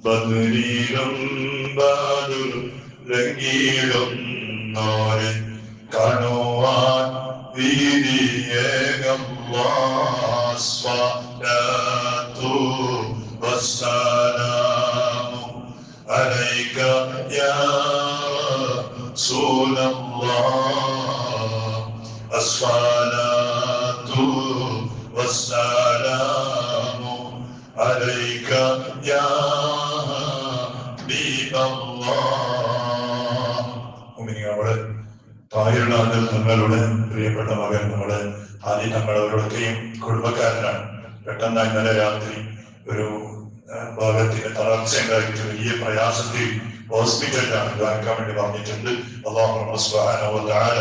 ബദരീലും ബദുലങ്കിലും നോരെ കാണുവാൻ വീതിയേകം സ്വലാത്തു വസ്സലാമു അലൈക യാ റസൂലല്ലാഹ് അസ്സലാത്തു വസ്സലാമു عليك يا حبيب الله. നമ്മുടെ താഹിറുൽ തങ്ങളുടെ പ്രിയപ്പെട്ട മകൻ നമ്മുടെ ആദ്യം നമ്മളവരോടൊക്കെയും കുടുംബക്കാരനാണ്. പെട്ടെന്ന് ഇന്നലെ രാത്രി ഒരു ഭാഗത്തിന് തളർച്ച ഉണ്ടായിട്ട് വലിയ പ്രയാസത്തിൽ ഹോസ്പിറ്റലിലാണ് ഇതാക്കാൻ വേണ്ടി പറഞ്ഞിട്ടുണ്ട്. അല്ലാഹു സുബ്ഹാനഹു വ തആല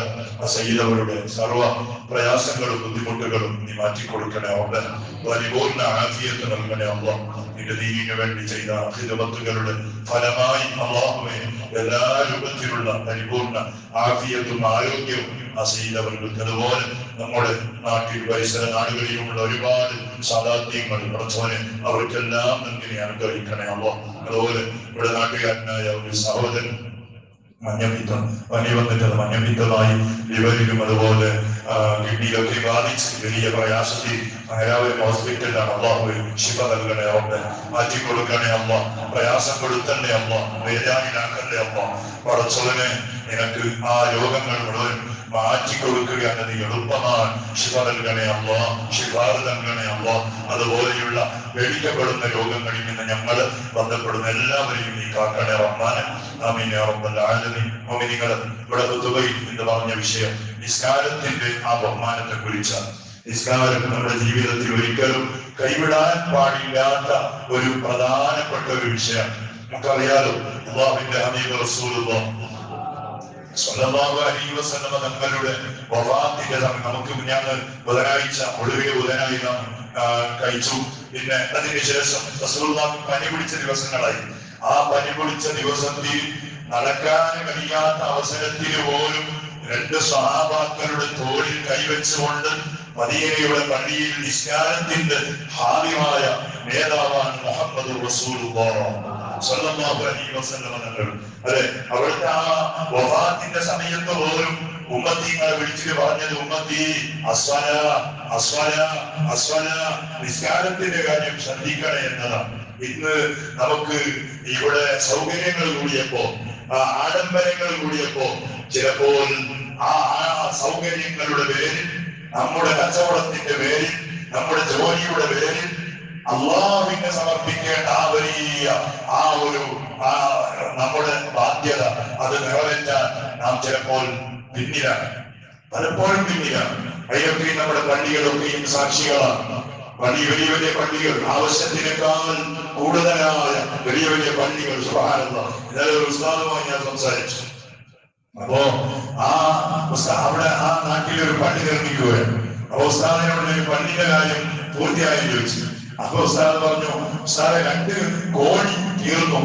സയ്യിദവരുടെ സർവ്വ പ്രയാസങ്ങളും ബുദ്ധിമുട്ടുകളും നീ മാറ്റിക്കൊടുക്കണേ. അവിടെ പരിപൂർണ്ണ ആഫിയത്ത് നൽകണേ. അല്ലാഹ് നിന്റെ ദീനിനു വേണ്ടി ചെയ്ത ഖിദ്മത്തുകളുടെ ഫലമായി അല്ലാഹുവേ എല്ലാ രൂപത്തിലുള്ള പരിപൂർണ്ണ ആഫിയത്തും ആരോഗ്യവും സയ്യിദവർക്ക്, അതുപോലെ നമ്മുടെ നാട്ടിൽ പരിസര നാടുകളിലുമുള്ള ഒരുപാട് സാദാത്യങ്ങൾ പ്രചോദന അവർക്കെല്ലാം നൽകി അനുഗ്രഹിക്കണേ. അല്ലാഹ് അതുപോലെ ഇവിടെ നാട്ടുകാരനായ ഒരു സഹോദരൻ മഞ്ഞപ്പിത്തം പനി വന്നിട്ടത് മഞ്ഞപ്പിത്തമായി ലിവറിലും അതുപോലെ കിഡ്നിയിലൊക്കെ ബാധിച്ച് വലിയ പ്രയാസത്തിൽ അങ്ങനെ ഹോസ്പിറ്റലിലാണ്. അള്ളാഹു ശിഫ നൽകണേ. അവിടെ മാറ്റിക്കൊടുക്കണേ. അമ്മ പ്രയാസം കൊടുക്കണ്ടേ. അമ്മ വേദാനിലാക്കണ്ടേ. അമ്മ പടച്ചോദനെ നിനക്ക് ആ രോഗങ്ങൾ മുഴുവൻ മാറ്റിക്കൊടുക്കുക എന്നത് എളുപ്പമാണ്. ശിഫ നൽകണേ. അമ്മ ശിഫാർ നൽകണേ. അമ്മ അതുപോലെയുള്ള പേടിക്കപ്പെടുന്ന രോഗങ്ങളിൽ നിന്ന് ഞങ്ങൾ ബന്ധപ്പെടുന്ന എല്ലാവരെയും നീ കാക്കണേ. റഹ്മാനെ ആമീൻ യാ റബ്ബൽ ആലമീൻ. മുഅ്മിനീങ്ങൾ ഇവിടെ ദുബൈയിൽ എന്ന് പറഞ്ഞ വിഷയം നിസ്കാരത്തിന്റെ ആ ബഹുമാനത്തെ കുറിച്ചാണ്. നിസ്കാരം നമ്മുടെ ജീവിതത്തിൽ ഒരിക്കലും കൈവിടാൻ പാടില്ലാത്ത ഒരു പ്രധാനപ്പെട്ട ഒരു വിഷയം. നമുക്കറിയാലോ അല്ലാഹുവിന്റെ ഹബീബ് റസൂലുള്ളാഹി സ്വല്ലല്ലാഹു അലൈഹി വസല്ലം തങ്ങളുടെ വഫാത്തിന്റെ സമയം നമുക്ക് ഞങ്ങൾ ബുധനാഴ്ച ഒടുവിലെ ബുധനാഴ്ച കഴിച്ചു. പിന്നെ അതിനുശേഷം റസൂലുള്ളാഹി പനി പിടിച്ച ദിവസങ്ങളായി. ആ പനി പിടിച്ച ദിവസത്തിൽ നടക്കാൻ കഴിയാത്ത അവസരത്തിൽ പോലും രണ്ട് സ്വഹാബാക്കളുടെ തോളിൽ കൈവച്ചുകൊണ്ട് മദീനയുടെ പള്ളിയിൽ നിസ്കാരത്തിന്റെ ഹാദിമായ നേതാവാണ് മുഹമ്മദ് റസൂലുള്ളാഹി സ്വല്ലല്ലാഹു അലൈഹി വസല്ലം തങ്ങൾ. അതെ, അവിടുത്തെ ആ വഫാത്തിന്റെ സമയത്ത് പോലും ഉമ്മത്തിങ്ങളെ വിളിച്ചിട്ട് പറഞ്ഞത് ഉമ്മത്തി അസ്വലാ അസ്വലാ അസ്വലാ, നിസ്കാരത്തിന്റെ കാര്യം ശ്രദ്ധിക്കണേ എന്നതാണ്. ഇന്ന് നമുക്ക് ഇവിടെ സൗകര്യങ്ങൾ കൂടിയപ്പോ ആഡംബരങ്ങൾ കൂടിയപ്പോ ചിലപ്പോൾ ആ സൗകര്യങ്ങളുടെ പേരിൽ, നമ്മുടെ കച്ചവടത്തിന്റെ പേരിൽ, നമ്മുടെ ജോലിയുടെ പേരിൽ അള്ളാഹുവിനെ സമർപ്പിക്കേണ്ട ആ വലിയ നമ്മുടെ ബാധ്യത അത് നിറവേറ്റാൻ നാം ചിലപ്പോൾ പിന്നിലാണ്, പലപ്പോഴും പിന്നിലാണ്. അതിനൊക്കെ നമ്മുടെ പള്ളികളൊക്കെയും സാക്ഷികളാണ്. വലിയ വലിയ പള്ളികൾ, ആവശ്യത്തിനേക്കാൾ കൂടുതലായ വലിയ വലിയ പള്ളികൾ. സുബ്ഹാനല്ലാഹ്, ഇന്നലെ ഒരു ഉസ്താദുമായി ഞാൻ സംസാരിച്ചു. അപ്പോ അവിടെ ആ നാട്ടിലൊരു പള്ളി നിർമ്മിക്കുകയാണ്. അപ്പൊ ഉസ്താദിനോട് ഒരു പള്ളിയുടെ കാര്യം പൂർത്തിയായി ചോദിച്ചു. അപ്പൊ ഉസ്താദ് പറഞ്ഞു, ഉസ്താദെ 2 കോടി തീർന്നു,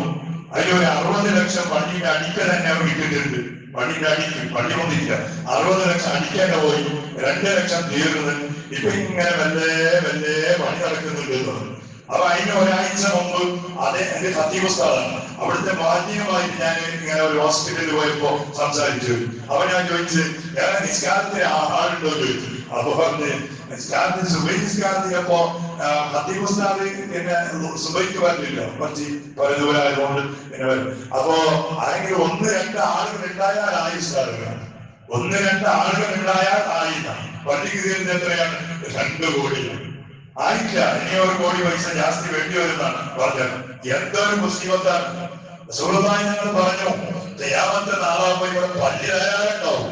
അതിലൊരു 60 ലക്ഷം പള്ളിയുടെ അടിക്ക തന്നെ അവർ ഇട്ടിട്ടുണ്ട്. പള്ളിയുടെ അടിക്ക് പള്ളി വന്നില്ല, 60 ലക്ഷം അടിക്കാതെ പോയി, 2 ലക്ഷം തീർന്നത്. ഇപ്പൊ ഇങ്ങനെ വല്ലേ പണി നടക്കുന്നുണ്ട്. അപ്പൊ അതിന് ഒരാഴ്ച മുമ്പ് എന്റെ ഖത്തീബ് ഉസ്താദാണ്, അവിടുത്തെ മാന്യമായിട്ട് ഞാൻ ഇങ്ങനെ ഒരു ഹോസ്പിറ്റലിൽ പോയപ്പോ സംസാരിച്ചു. അപ്പൊ ഞാൻ ചോദിച്ചു, വേറെ നിസ്കാരത്തിന് ആളുണ്ടോ ചോദിച്ചു. അപ്പൊ പറഞ്ഞ് നിസ്കാരത്തിന് സുബൈ നിസ്കാരത്തിനപ്പോ ഖത്തീബ് ഉസ്താദ് പിന്നെ സുബൈക്ക് പറഞ്ഞില്ല, കുറച്ച് പല ദൂരമായതുകൊണ്ട് പിന്നെ വരും. അപ്പോ ആരെങ്കിലും 1-2 ആളുകൾ ഉണ്ടായാൽ ഉസ്താദ് 1-2 ആളുകൾ ഉണ്ടായാൽ പള്ളിക്ക് തീരുന്നത് എത്രയാണ്? 2 കോടി ആയില്ല. ഇനി 1 കോടി പൈസ ജാസ്തി വേണ്ടി വരുന്നതാണ് പറഞ്ഞത്. എന്തൊരു മുസ്ലിമത്താണ്. റസൂലുള്ളാഹി ഞങ്ങൾ പറഞ്ഞു, ഖിയാമത്ത് നാളാകുമ്പോൾ ഇവിടെ പള്ളി തയ്യാറുണ്ടാവും.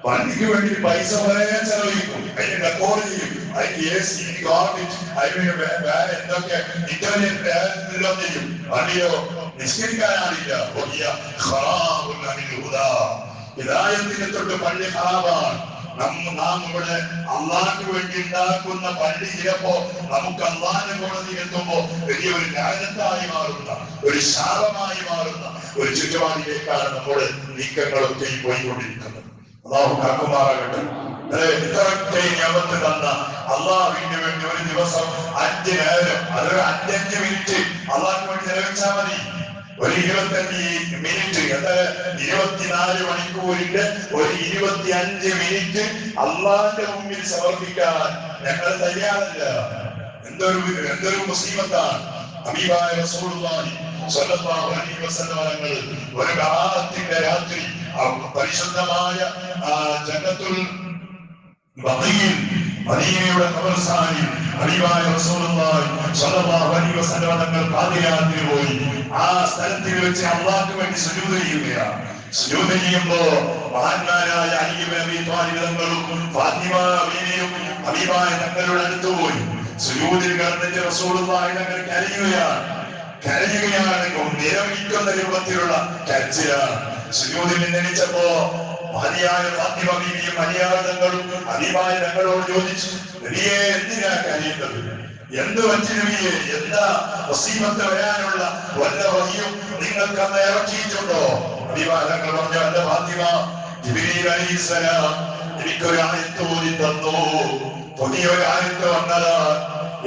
പള്ളിക്ക് വേണ്ടി പൈസ വളരെ ചെലവഴിക്കും, അതിന് റെക്കോർഡ് ചെയ്യും, അതിന് AC, ഗാർബേജ്, അതിന് വേറെ എന്തൊക്കെ ഇന്റർനെറ്റ് ചെയ്യും. പള്ളിയോ നിസ്കരിക്കാനാണില്ല. ഹിദായത്തിനെ തൊട്ട് പള്ളി ഖറാബാണ്. നാം ഇവിടെ അള്ളാഹ്ക്ക് വേണ്ടി ഉണ്ടാക്കുന്ന പള്ളി ചിലപ്പോ നമുക്ക് അള്ളാഹിന്റെ കോടതി എത്തുമ്പോ വലിയൊരു ലാനത്തായി മാറുന്ന, ഒരു ശാപമായി മാറുന്ന ഒരു ചുറ്റുപാടിലേക്കാണ് നമ്മുടെ നീക്കങ്ങളൊക്കെ പോയിക്കൊണ്ടിരിക്കുന്നത്. അള്ളാഹു കാക്കുമാറാകട്ടെ. ഇത്രയൊക്കെ തന്ന അള്ളാഹുവിന് വേണ്ടി ഒരു ദിവസം 5 നേരം, അതൊരു 5 മിനിറ്റ് അള്ളാഹുവിന് വേണ്ടി ചെലവഴിച്ചാൽ മതി. ഒരു 25 മിനിറ്റ്, അത് 24 മണിക്കൂറിന്റെ ഒരു 25 മിനിറ്റ് അള്ളാഹിന്റെ മുമ്പിൽ സമർപ്പിക്കാൻ ഞങ്ങൾ തയ്യാറല്ല. എന്തൊരു മുസീബത്താണ്. ഹബീബായ റസൂലുള്ളാഹി സ്വല്ലല്ലാഹു അലൈഹി വസല്ലം തങ്ങൾ ഒരു കാലത്തിന്റെ രാത്രി പരിശുദ്ധമായ ജന്നത്തുൽ ബഖീൽ മദീനയുടെ ഖബർസ്ഥാനിൽ ഹബീബായ റസൂലുള്ളാഹി സ്വല്ലല്ലാഹു അലൈഹി വസല്ലം തങ്ങൾ പാതിരാത്രി പോയി ആ സ്ഥലത്തിൽ വെച്ച് അല്ലാഹുവിന് വേണ്ടി സുജൂദ് ചെയ്യുകയാണ്. സുജൂദ് ചെയ്യുമ്പോൾ മഹാന്മാരായ അലി ഇബ്നു അബീ ത്വാലിബ് തങ്ങളും ഫാത്തിമ ബീവിയും ഹബീബായ തങ്ങളുടെ അടുത്ത് പോയി സുജൂദിൽ കിടന്നിട്ട് റസൂലുള്ളാഹി തങ്ങൾ കരയുകയാണ്. നിരവിക്കുന്ന രൂപത്തിലുള്ള കരച്ചിലാണ്. സുജൂദിൽ നിന്നെണീച്ചപ്പോ മഹതിയായ ഫാത്തിമ ബീവിയും അലിയാതങ്ങളും ഹബീബായ തങ്ങളോട് ചോദിച്ചു, നബിയെ എന്തിനാ കരയുന്നത്? എന്ത് പറ്റി നബിയെ? എന്താ മുസീബത്ത് വരാനുള്ള വല്ല വഴിയും നിങ്ങൾക്ക് അന്ന് ഇറക്കിയിട്ടുണ്ടോ? ഹബീബായ തങ്ങൾ പറഞ്ഞു, എന്റെ ഫാത്തിമ, ജിബ്രീൽ അലൈഹിസ്സലാം എനിക്കൊരു ആയത്ത് ഓതി തന്നു. പുതിയൊരു ആയത്ത് വന്നതാ.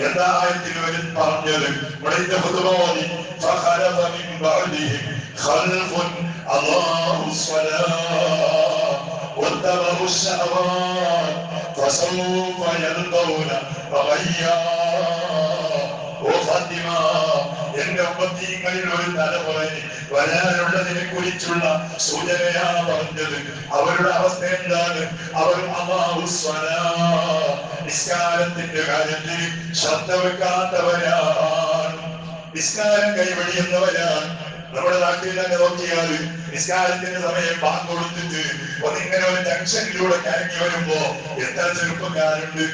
എന്താ ആയത്തിൽ പറഞ്ഞത്? ഇവിടെ ഹുതുബോധി فخلف من بعدهم خلف أضاعوا الصلاة واتبعوا الشهوات فسوف يلقون غيا. എന്റെ ഉമ്മത്തീങ്ങളിൽ ഒരു തലമുറ വരാനുള്ളതിനെ കുറിച്ചുള്ള സൂചനയാ പറഞ്ഞത്. അവരുടെ അവസ്ഥ എന്താണ്? അവർ നിസ്കാരത്തിന്റെ കാര്യത്തിൽ ശ്രദ്ധ വെക്കാത്തവരാണ്. നിസ്കാരം കൈവഴിയുന്നവരാണ്. നമ്മുടെ നാട്ടിൽ തന്നെ നോക്കിയാൽ നിസ്കാരത്തിന്റെ സമയം ബാങ്ക് കൊടുത്തിട്ട് ഒന്നിങ്ങനെ ഒരു ജംഗ്ഷനിലൂടെ കറങ്ങി വരുമ്പോ എത്ര ചെറുപ്പക്കാരുണ്ട്,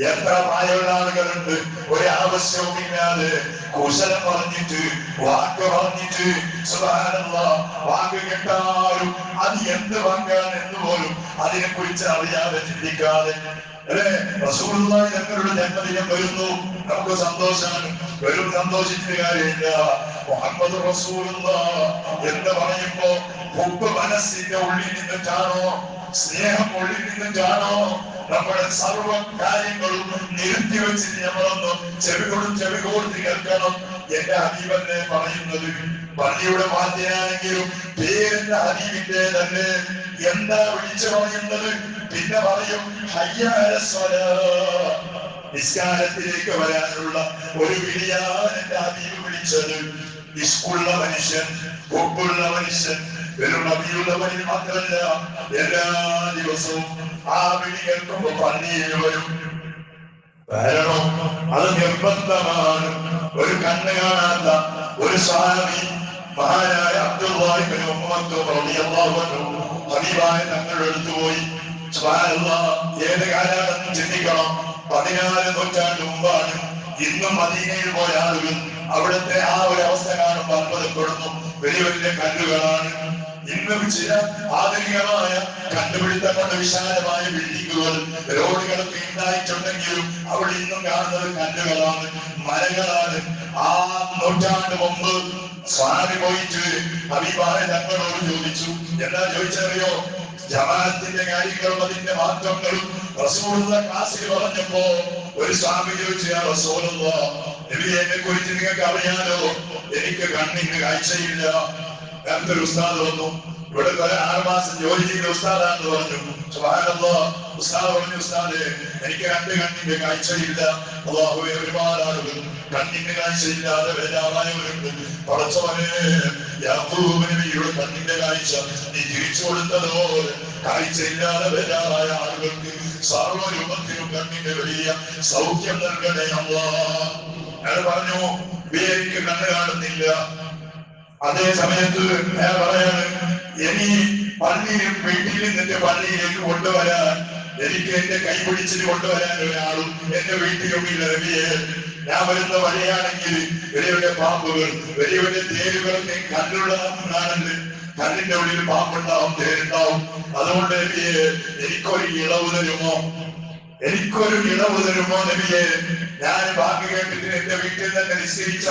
എത്ര പ്രായമുള്ള ആളുകളുണ്ട്. ഒരാവശ്യവുമില്ലാതെ കുശലം പറഞ്ഞിട്ട് വാക്ക് പറഞ്ഞിട്ട് സുബ്ഹാനല്ലാഹ് വാക്ക് കേട്ടാലും അത് എന്ത് വാങ്ങാൻ എന്ന് പോലും അതിനെ കുറിച്ച് അറിയാതെ ചിന്തിക്കാതെ റസൂലുള്ളാഹി തങ്ങളുടെ ജന്മദിനം വരുന്നു, നമുക്ക് സന്തോഷമാണ്. വെറും സന്തോഷിച്ചിട്ട് കാര്യമില്ല. മുഹമ്മദ് റസൂലുള്ളാഹ് എന്ന് പറയുമ്പോ ഹുബ്ബ് മനസ്സിന്റെ ഉള്ളിൽ നിന്നിട്ടാണോ, സ്നേഹം ഉള്ളിൽ നിന്നിട്ടാണോ? നമ്മുടെ സർവ കാര്യങ്ങളും നിരത്തി വെച്ചിട്ട് നമ്മളൊന്ന് ചെവി കൊടുത്ത് കേൾക്കണം. എന്റെ ഹബീബല്ലേ പറയുന്നത്. പള്ളിയുടെ വാദ്യനാണെങ്കിലും പേരെന്റെ ഹബീബിന്റെ തന്നെ. എന്താ വിളിച്ചു പറയുന്നത്? പിന്നെ പറയും ഹയ്യ അലസ്സലാഹ്. നിസ്കാരത്തിലേക്ക് വരാനുള്ള ഒരു വിളിയാണ് എന്റെ ഹബീബ് വിളിച്ചത്. ഇഷ്കുള്ള മനുഷ്യൻ, ഹുബ്ബുള്ള മനുഷ്യൻ, വെറും നബിയുള്ളവരിൽ മാത്രമല്ല, എല്ലാ ദിവസവും ആ വിളി കേൾക്കുമ്പോ പള്ളിയിൽ വരും. കാരണം അത് നിർബന്ധമാണ്. ഒരു കണ്ണ് കാണാത്ത ഒരു സ്വഹാബി മഹാനായ അബ്ദുല്ലാഹി ഇബ്നു ഉമ്മ മക്തൂം റളിയല്ലാഹു അൻഹു ഹബീബായ തങ്ങളുടെ അടുത്ത് പോയി. സുബ്ഹാനല്ലാഹ്, ഏത് കാലമാണെന്ന് ചിന്തിക്കണം. 14 നൂറ്റാണ്ട് മുമ്പാണ്. ഇന്നും മദീനയിൽ പോയ ആളുകൾ അവിടുത്തെ ആ ഒരു അവസ്ഥ കാണുമ്പോൾ അത്ഭുതപ്പെടുന്നു. വലിയ വലിയ കല്ലുകളാണ്. ഇന്നും ചില ആധുനികമായ കണ്ടുപിടുത്തം കൊണ്ട് വിശാലമായ ബിൽഡിങ്ങുകൾ, റോഡുകളൊക്കെ ഉണ്ടായിട്ടുണ്ടെങ്കിലും അവിടെ ഇന്നും കാണുന്നത് കല്ലുകളാണ്, മരങ്ങളാണ്. ആ നൂറ്റാണ്ട് മുമ്പ് സ്വാമി പോയിട്ട് ഹബീബായ തങ്ങളോട് ചോദിച്ചു. എന്താ ചോദിച്ചറിയോ? ജമാഅത്തിന്റെ കാര്യങ്ങളും അതിന്റെ മാറ്റങ്ങളും റസൂലുള്ള ക്ലാസ്സിൽ പറഞ്ഞപ്പോ ഒരു സ്വാമി ചോദിച്ചു, യാ റസൂലല്ലാഹ്, നബിയെ കുറിച്ച് നിങ്ങൾക്ക് അറിയാലോ, എനിക്ക് കണ്ണിന് കാഴ്ചയില്ല. ഒരു ഉസ്താദ് വന്നു. ഇവിടെ 6 മാസം ജോലി ചെയ്ത ഉസ്താദാണെന്ന് പറഞ്ഞു. സുബ്ഹാനല്ലാഹ്, ഉസ്താദ് പറഞ്ഞു, ഉസ്താദേ, എനിക്ക് 2 കണ്ണിന്റെ കാഴ്ചയില്ല. അല്ലാഹുവേ, ഒരുപാട് ആളുകൾ കണ്ണിന്റെ കാഴ്ചയില്ലാതെ വരാറായവരുണ്ട്. പടച്ചവനെ, യാക്കൂബ് നബിയുടെ കണ്ണിന്റെ കാഴ്ച നീ തിരിച്ചു കൊടുത്തതുപോലെ കാഴ്ചയില്ലാതെ വരാറായ ആളുകൾക്ക് സർവ്വരൂപത്തിലും കണ്ണിന്റെ വലിയ സൗഖ്യം നൽകണേ അല്ലാഹ്. ഞാൻ പറഞ്ഞു, എനിക്ക് കണ്ണ് കാണുന്നില്ല. അതേ സമയത്ത് ഞാൻ പറയാണ്, ഇനി വീട്ടിൽ നിന്നിട്ട് പള്ളിയിലേക്ക് കൊണ്ടുവരാൻ, എനിക്ക് എന്റെ കൈ പിടിച്ചിട്ട് കൊണ്ടുവരാൻ ഒരാളും എന്റെ വീട്ടിലുമില്ല നബിയെ. ഞാൻ വരുന്ന വഴിയാണെങ്കിൽ വലിയ വലിയ പാമ്പുകൾ, വലിയ വലിയ തേരുകളൊക്കെ കല്ലുള്ളതാണെന്ന്. കല്ലിന്റെ ഉള്ളിൽ പാമ്പുണ്ടാവും, തേരുണ്ടാവും. അതുകൊണ്ട് നബിയെ, എനിക്കൊരു ഇളവ് തരുമോ നബിയെ? ഞാൻ ബാക്കി കേട്ടിട്ട് എന്റെ വീട്ടിൽ തന്നെ നിസ്കരിച്ച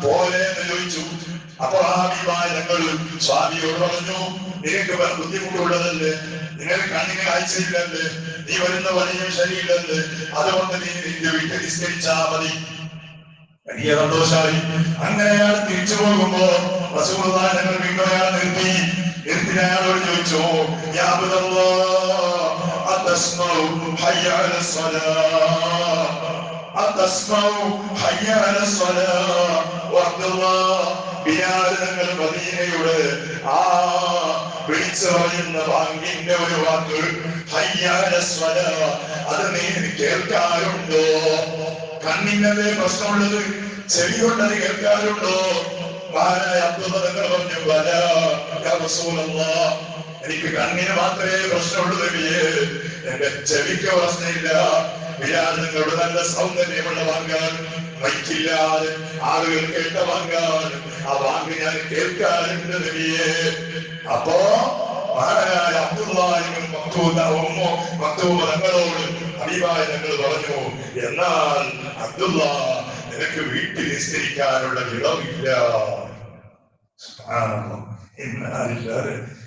പോലെ എന്ന് ചോദിച്ചു. അപ്പൊ ആ ഹബീബായ ഞങ്ങൾ സ്വാമിയോട് പറഞ്ഞു, നിനക്ക് ബുദ്ധിമുട്ടുള്ളതല്ലേ, നിനക്ക് കണ്ണിന് കാഴ്ചയില്ലല്ലേ, നീ വരുന്ന വഴിയും ശരിയില്ലല്ലേ, അതുകൊണ്ട് നീ നിന്റെ വീട്ടിൽ നിസ്കരിച്ചാ മതി. വലിയ സന്തോഷമായി. അങ്ങനെ അയാൾ തിരിച്ചു പോകുമ്പോ റസൂലുള്ളാഹി ഞങ്ങൾ വീണ്ടും അയാൾ നിർത്തി അയാളോട് ചോദിച്ചു, യാ അബ്ദുല്ലാഹ് അതസ്മഉ ഹയ്യ അലസ്സലാഹ്, അതസ്മഉ ഹയ്യ അലസ്സലാഹ്. അബ്ദുല്ലാഹ് ബിലാൽ തങ്ങൾ മദീനയുടെ ആ വിളിച്ചു പറയുന്ന ബാങ്കിന്റെ ഒരു വാക്ക് ഹയ്യ അലസ്സലാഹ്, അത് നീ കേൾക്കാറുണ്ടോ? കണ്ണിനല്ലേ പ്രശ്നമുള്ളത്, ചെവി കൊണ്ടത് കേൾക്കാറുണ്ടോ? മഹാനായ അബ്ദുള്ള തങ്ങൾ പറഞ്ഞു, ബലാ യാ റസൂലല്ലാഹ്, എനിക്ക് കണ്ണിന് മാത്രമേ പ്രശ്നമുള്ളൂ നബിയേ, എന്റെ ചെവിക്ക് പ്രശ്നമില്ല. ബിലാൽ നിങ്ങളുടെ നല്ല സൗന്ദര്യമുള്ള വാങ്ങാൻ, മൈക്കില്ലാതെ ആളുകൾ കേട്ട വാങ്ങാൻ, ആ വാങ്ങ് ഞാൻ കേൾക്കാറുണ്ട് നബിയേ. അപ്പോ മഹാനായ അബ്ദുല്ലാഹിബ്നു മക്തൂം തങ്ങളോട് ഹബീബായ തങ്ങൾ പറഞ്ഞു, എന്നാൽ അബ്ദുള്ള, നിനക്ക് വീട്ടിൽ നിസ്കരിക്കാനുള്ള ഇടമില്ല.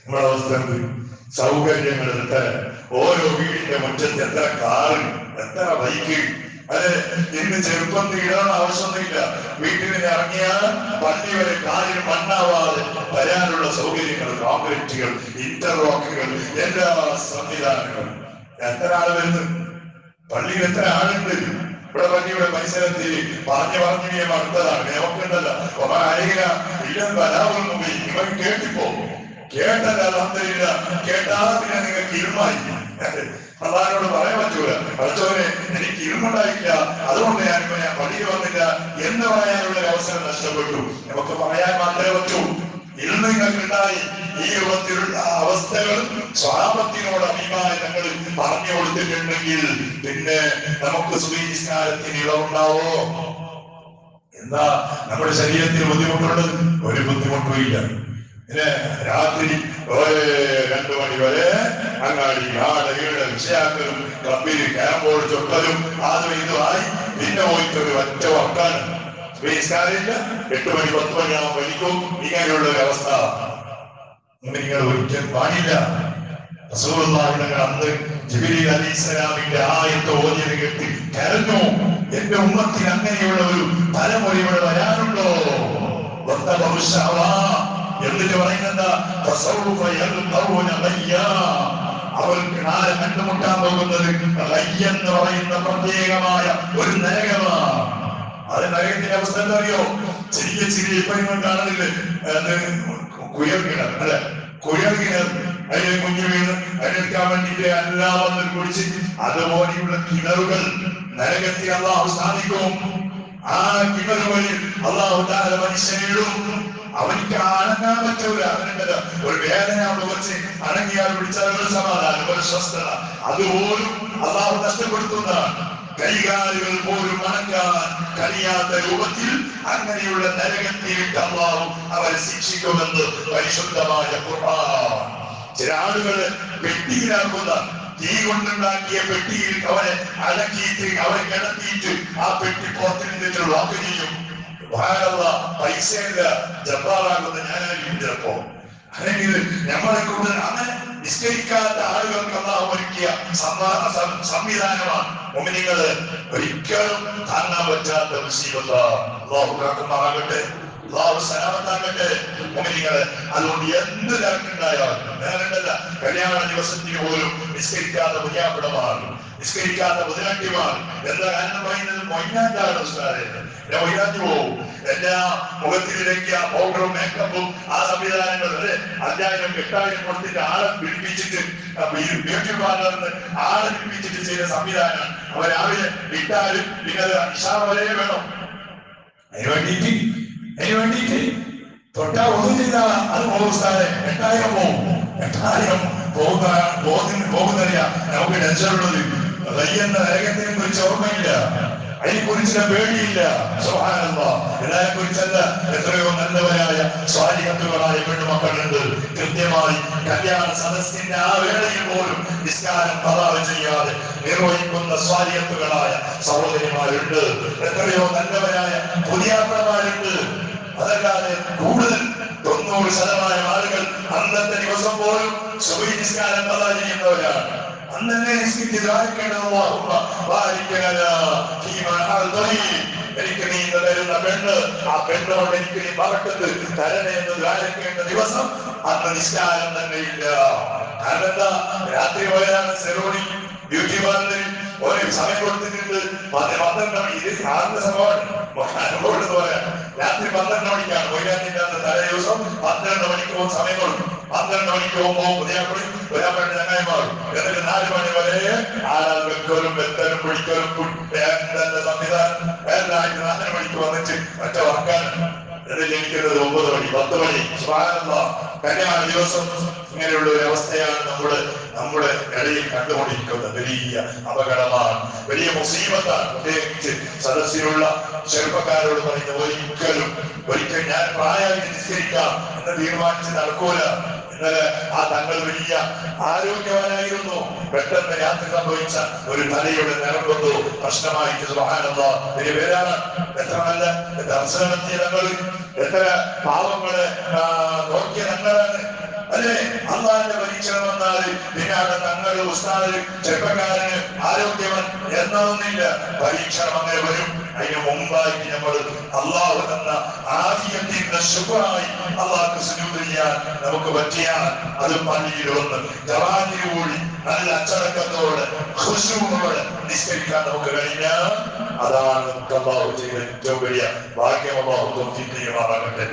നമ്മുടെ അവസ്ഥ സൗകര്യങ്ങൾ എത്ര, ഓരോ വീടിന്റെ മുറ്റത്ത് എത്ര കാറ്, എത്ര ബൈക്ക്. അതെ, ഇന്ന് ചെറുപ്പം ഇടാൻ ആവശ്യമൊന്നുമില്ല. വീട്ടിൽ നിന്ന് ഇറങ്ങിയാൽ പള്ളി വരെ കാലിന് മണ്ണാവാതെ വരാനുള്ള സൗകര്യങ്ങൾ, കോൺക്രീറ്റുകൾ, ഇന്റർലോക്കുകൾ, എല്ലാ സംവിധാനങ്ങളും. എത്ര ആള് വരുന്നു പള്ളിയിൽ, എത്ര ആളുണ്ട് ഇവിടെ പള്ളിയുടെ പരിസരത്തിൽ. പറഞ്ഞു അടുത്തതാണ് നമുക്കുണ്ടല്ലോ അരികില ഇല്ലെന്ന് വരാവുന്ന നിങ്ങൾ കേട്ടിപ്പോ കേട്ടല്ല, അൽഹംദുലില്ല. കേട്ടാ പിന്നെ നിങ്ങൾക്ക് ഇരുമായി. അള്ളാഹിനോട് പറയാൻ പറ്റൂല, പഠിച്ചവനെ എനിക്ക് ഇരുമുണ്ടായില്ല, അതുകൊണ്ട് ഞാൻ പള്ളിയിൽ വന്നില്ല എന്ന് പറയാനുള്ള അവസരം നഷ്ടപ്പെട്ടു. നമുക്ക് പറയാൻ മാത്രമേ പറ്റൂ. ഇന്ന് നിങ്ങൾക്കുണ്ടായി ഈ രൂപത്തിലുള്ള അവസ്ഥകൾ സ്വഹാബത്തിനോട് അഭിമാനം ഞങ്ങൾ പറഞ്ഞു കൊടുത്തിട്ടുണ്ടെങ്കിൽ പിന്നെ നമുക്ക് സുബഹിസ്കാരത്തിന് ഇളവുണ്ടാവോ? എന്താ നമ്മുടെ ശരീരത്തിന് ബുദ്ധിമുട്ടുള്ളത്? ഒരു ബുദ്ധിമുട്ടുമില്ല. പിന്നെ രാത്രി 2 മണി വരെ അങ്ങാടി ആടയുടെ വിഷയാക്കലും ക്ലബിൽ ക്യാമ്പോൾ ചൊട്ടലും അതും ഇതുമായി പിന്നെ പോയിട്ട് ഒരു ഒറ്റ വർക്കാണ്. ബഹിഷ്കാരമില്ല. 8 മണി 10 മണിയാകുമ്പോൾ എനിക്കും ഇങ്ങനെയുള്ള ഒരു അവസ്ഥ നിങ്ങൾ ഒരിക്കലും പാടില്ല. റസൂലുള്ളാഹി തങ്ങൾ അന്ന് ജിബ്രീൽ അലൈഹിസ്സലാമിന്റെ ആയത്ത് ഓതിയത് കേട്ട് കരഞ്ഞു, എന്റെ ഉമ്മത്തിൽ അങ്ങനെയുള്ള ഒരു തലമുറ ഇവിടെ വരാനുണ്ടോ? എന്നിട്ട് പറയുന്നത് അവർക്ക് നാളെ കണ്ടുമുട്ടാൻ പോകുന്നത് എന്ന് പറയുന്ന പ്രത്യേകമായ ഒരു നരകമാണ്. അത് നരകത്തിന്റെ അവസ്ഥ എന്താ അറിയോ? ചെറിയ ചെറിയ ഇപ്പൊ നിങ്ങൾ കാണുന്നില്ലേ, കുയൽക്കിണർ, അല്ലെ, കുയൽക്കിണർ, അതിന് കുഞ്ഞു വീണ് അതിനെടുക്കാൻ വേണ്ടിട്ട് എല്ലാം വന്ന് കുടിച്ച് അതുപോലെയുള്ള കിണറുകൾ നരകത്തിൽ അല്ലാഹു സ്ഥാപിക്കും. ആ കിണറുകളിൽ അല്ലാഹു തആല മനുഷ്യനിടും. അവനിക്ക് അടങ്ങാൻ പറ്റൂല. അവനുണ്ടല്ലോ ഒരു വേദന കുറച്ച് അടങ്ങിയാൽ പിടിച്ചാൽ ഒരു സമാധാനം, ഒരു സ്വസ്ഥത, അതുപോലും അല്ലാഹു നഷ്ടപ്പെടുത്തുന്നതാണ്. കൈകാലുകൾ പോലും അടക്കാൻ കഴിയാത്ത രൂപത്തിൽ അങ്ങനെയുള്ള നരകത്തിലിട്ട് അല്ലാഹു അവരെ ശിക്ഷിക്കുമെന്ന് പരിശുദ്ധമായ ഖുർആൻ. ചില ആളുകൾ പെട്ടിയിലാക്കുന്ന തീ കൊണ്ടുണ്ടാക്കിയ പെട്ടിയിൽ അവനെ അടക്കിയിട്ട് അവരെ കിടത്തിയിട്ട് ആ പെട്ടി പുറത്ത് നിന്നിട്ട് ലോക്ക് ചെയ്യും. പൈസയില്ല, ജബ്ബാറാകുന്ന ഞാനായിരിക്കും ചിലപ്പോ. അല്ലെങ്കിൽ നമ്മളെ കൂടുതൽ അങ്ങനെ നിസ്കരിക്കാത്ത ആളുകൾക്ക് അല്ലാഹു ഒരുക്കിയ സംവിധാനമാണ്. മുഅ്മിനീങ്ങള് ഒരിക്കലും താങ്ങാൻ പറ്റാത്ത മുസീബത്ത് അല്ലാഹു കാക്കുമാറാകട്ടെ, അല്ലാഹു സലാമത്താകട്ടെ മുഅ്മിനീങ്ങളെ. അതുകൊണ്ട് എന്ത് തിരക്കുണ്ടായാലും ഞാനുണ്ടല്ല, കല്യാണ ദിവസത്തിന് പോലും നിസ്കരിക്കാത്ത പുതിയാപ്പിടമാർ, നിസ്കരിക്കാത്ത മുതലാട്ടിമാർ. എന്താ കാരണം പറയുന്നത്? മൊയ്നാറ്റാണ് ഉസ്താദേ, മൊയ്നാറ്റ് പോവും. എല്ലാ മുഖത്തിലേക്ക് ആ പൗഡറും മേക്കപ്പും ആ സംവിധാനങ്ങൾ 5000 8000 കൊടുത്തിട്ട് ആളെ പിടിപ്പിച്ചിട്ട് ബ്യൂട്ടി പാർലറിന് ആളെ പിടിപ്പിച്ചിട്ട് ചെയ്ത സംവിധാനമാണ്. അവ രാവിലെ ഇട്ടാലും പിന്നെ ഇഷാ വരെ വേണം. അതിന് വേണ്ടിയിട്ട് തൊട്ടാ ഒന്നും ചെയ്ത അത് പോകും ഉസ്താദേ, 8000 പോവും. 8000 പോകുന്നറിയാ നമുക്ക് ടെൻഷനുള്ളത്. എന്ന നരകത്തിനെ കുറിച്ച് ഓർമ്മയില്ല, അതിനെ കുറിച്ച് പേടിയില്ല. സുബ്ഹാനല്ലാഹ്. ഇതിനെ കുറിച്ചല്ല, എത്രയോ നല്ലവരായ സ്വാലിഹത്തുകളായ പെണ്ണുമക്കളുണ്ട്. കൃത്യമായി കല്യാണ സദസ്സിന്റെ ആ വേളയിൽ പോലും നിസ്കാരം ഖളാ ചെയ്യാതെ നിർവഹിക്കുന്ന സ്വാലിഹത്തുകളായ സഹോദരിമാരുണ്ട്. എത്രയോ നല്ലവരായ പുതിയാപ്പന്മാരുണ്ട്. അത് അതല്ലാതെ കൂടുതൽ 90% ആളുകൾ അന്നത്തെ ദിവസം പോലും സുബഹി നിസ്കാരം ഖളാ ചെയ്യുന്നവരാണ്. അന്നെ എനിക്ക് നീ തരുന്ന പെണ്ണ്, ആ പെണ്ണോട് എനിക്ക് നീ പറക്കത്ത് തരണേ എന്ന് ദ്വാരക്കേണ്ട ദിവസം അന്ന് നിസ്കാരം തന്നെ ഇല്ല. കാരണം എന്താ? രാത്രി പോയാലാണ് സെറോണി ബ്യൂട്ടി പാർലറിൽ ഒരു സമയം കൊടുത്തിട്ടുണ്ട്. 12 ഇത് ആദ്യ സമയമാണ് പറയാം. രാത്രി 12 മണിക്കാണ് മൊയ്ലാത്തിന്റെ അന്ന് തലേ ദിവസം 12 മണിക്ക് പോകുന്ന സമയം കൊടുക്കും. 12 മണിക്ക് പോകുമ്പോൾ പുതിയാപ്പള്ളി ചങ്ങായി മാറും. എന്നിട്ട് 4 മണി വരെ ആളാൽ വെക്കലും വെത്തലും പിടിക്കലും സംവിധാനം എല്ലായിട്ട് 4 മണിക്ക് വന്നിട്ട് മറ്റേ വർക്കാനാണ്. എന്നിട്ട് ജനിക്കുന്നത് 9 മണി 10 മണി. കല്യാണ ദിവസം ഇങ്ങനെയുള്ള ഒരു അവസ്ഥയാണ് നമ്മുടെ ഇടയിൽ കണ്ടുകൊണ്ടിരിക്കുന്നത്. വലിയ അപകടമാണ്, വലിയ മുസീബത്താണ്. പ്രത്യേകിച്ച് സദസ്സിലുള്ള ചെറുപ്പക്കാരോട് പറയുന്നത് ഒരിക്കൽ ഞാൻ പ്രായമായിട്ട് നിസ്കരിക്കാം എന്ന് തീരുമാനിച്ച് നടക്കൂല. ഇന്നലെ ആ തങ്ങൾ വലിയ ആരോഗ്യവാനായിരുന്നു. പെട്ടെന്ന് രാത്രി സംഭവിച്ച ഒരു തലയുടെ നിറകൊണ്ടു പ്രശ്നമായിട്ട് സുബ്ഹാനല്ലാഹ് വലിയ പേരാണ്. എത്ര നല്ല ദർശനത്തിയ തങ്ങൾ, എത്ര പാവങ്ങളെ നോക്കിയ തങ്ങളാണ് അല്ലെ. അള്ളാന്റെ പരീക്ഷണം വന്നാൽ പിന്നാണ് തങ്ങൾ ഉസ്താദ് ചെറുപ്പക്കാരന് ആരോഗ്യവൻ എന്നൊന്നില്ല. പരീക്ഷണം അങ്ങനെ വരും. അതിന് മുമ്പായിട്ട് നമ്മൾ അള്ളാഹു തന്ന ആഫിയത്തിന്റെ ശുക്റായി അള്ളാഹ്ക്ക് സുജൂദ് ചെയ്യാൻ നമുക്ക് പറ്റിയാൽ അത് പള്ളിയിൽ വന്ന് ജവാനിൽ കൂടി നല്ല അച്ചടക്കത്തോടെ ഖുശൂഅോടെ നിസ്കരിക്കാൻ നമുക്ക് കഴിഞ്ഞാൽ അതാണ് അള്ളാഹു ചെയ്ത ഏറ്റവും വലിയ ഭാഗ്യം. അള്ളാഹു തൗഫീഖ് ചെയ്യുമാറാകട്ടെ.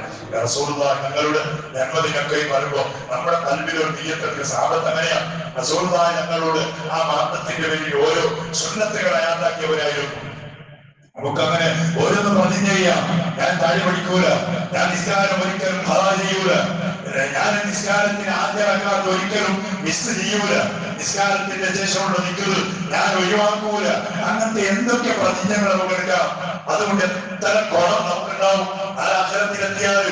റസൂലുള്ളാഹി ഞങ്ങളുടെ ഞമ്മതിനൊക്കെ വരുമ്പോൾ നമ്മുടെ കൽബിൽ ഒരു നിയ്യത്ത് സഹാബത്ത് അങ്ങനെയാണ്. റസൂലുള്ളാഹി ഞങ്ങളോട് ആ മഹത്വത്തിന്റെ പേരിൽ ഓരോ സുന്നത്തുകൾ അയാത്താക്കിയവരായിരുന്നു. നമുക്കങ്ങനെ ഓരോന്ന് പ്രതിജ്ഞ ചെയ്യാം. ഞാൻ താഴെ പഠിക്കൂല, ഞാൻ നിസ്കാരം ഒരിക്കലും ഖളാ ചെയ്യൂല, ഞാൻ നിസ്കാരത്തിന് ആദ്യ റക്അത്ത് ഒരിക്കലും മിസ് ചെയ്യൂല, നിസ്കാരത്തിന്റെ ശേഷമുള്ള ദിക്ർ ഞാൻ ഒഴിവാക്കൂല. അങ്ങനത്തെ എന്തൊക്കെ പ്രതിജ്ഞകൾ നമുക്ക് എടുക്കാം. അതുകൊണ്ട് എത്ര ഗുണം നമുക്കുണ്ടാവും. ആഖിറത്തിലെത്തിയാൽ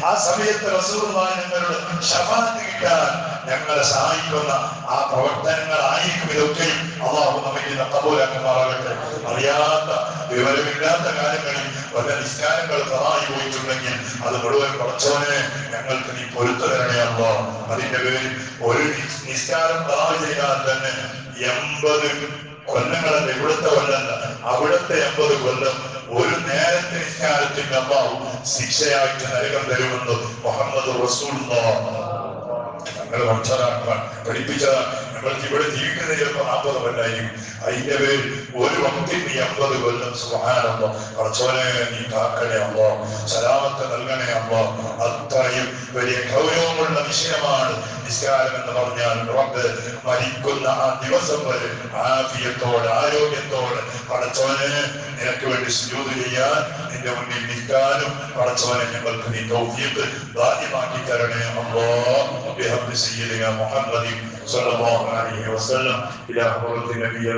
ആ സമയത്ത് റസൂലുള്ളാഹി ഞങ്ങളുടെ ശഫാഅത്ത് കിട്ടാൻ ഞങ്ങളെ സഹായിക്കുന്ന ആ പ്രവർത്തനങ്ങളായിരിക്കും ഇതൊക്കെ. അള്ളാഹു നമ്മെ കബൂലാക്കുമാറാകട്ടെ. അറിയാത്ത വിവരമില്ലാത്ത കാര്യങ്ങളിൽ വല്ല നിസ്കാരങ്ങൾ ഖളായി പോയിട്ടുണ്ടെങ്കിൽ അത് മുഴുവൻ പടച്ചവനെ ഞങ്ങൾക്ക് നീ പൊരുത്തു തരണേ അല്ലാഹ്. അതിന്റെ പേരിൽ ഒരു നിസ്കാരം ഖളാ ചെയ്താൽ തന്നെ 80 കൊല്ലങ്ങളല്ല, ഇവിടുത്തെ കൊല്ലല്ല, അവിടുത്തെ 80 കൊല്ലം ഒരു നേരത്തെ നിസ്കാരത്തിന് അല്ലാഹു ശിക്ഷയായിട്ട് നരകം തരുമെന്ന് മുഹമ്മദ് റസൂലുള്ളാഹി ഞങ്ങൾ പഠിപ്പിച്ചതാണ്. നമ്മൾക്ക് ഇവിടെ ജീവിക്കുന്ന ചിലപ്പോൾ 40 കൊല്ലായിരിക്കും. അതിന്റെ പേരിൽ ഒരു വക്തിന് 80 കൊല്ലം. സുബ്ഹാനല്ലാഹ്. പടച്ചവനെ നീ കാക്കണേ അല്ലാഹ്, സലാമത്ത് നൽകണേ അല്ലാഹ്. അത്രയും വലിയ ഗൗരവമുള്ള വിഷയമാണ് നിസ്കാരം എന്ന് പറഞ്ഞാൽ. റബ്ബ് മരിക്കുന്ന ആ ദിവസം വരെ ആഫിയത്തോടെ ആരോഗ്യത്തോടെ പടച്ചവനെ നിനക്ക് വേണ്ടി സുജൂദ് ചെയ്യാൻ നിന്റെ മുന്നിൽ നിൽക്കാനും പടച്ചവനെ ഞങ്ങൾക്ക് നീ തൗഫീഖ് ദായിമാക്കി തരണേ അല്ലാഹ്. ബിഹഖ് സയ്യിദിനാ മുഹമ്മദ് സ്വല്ലല്ലാഹു അലൈഹി വസല്ലം ഇലാ ഹുറത്തി നബിയ്യ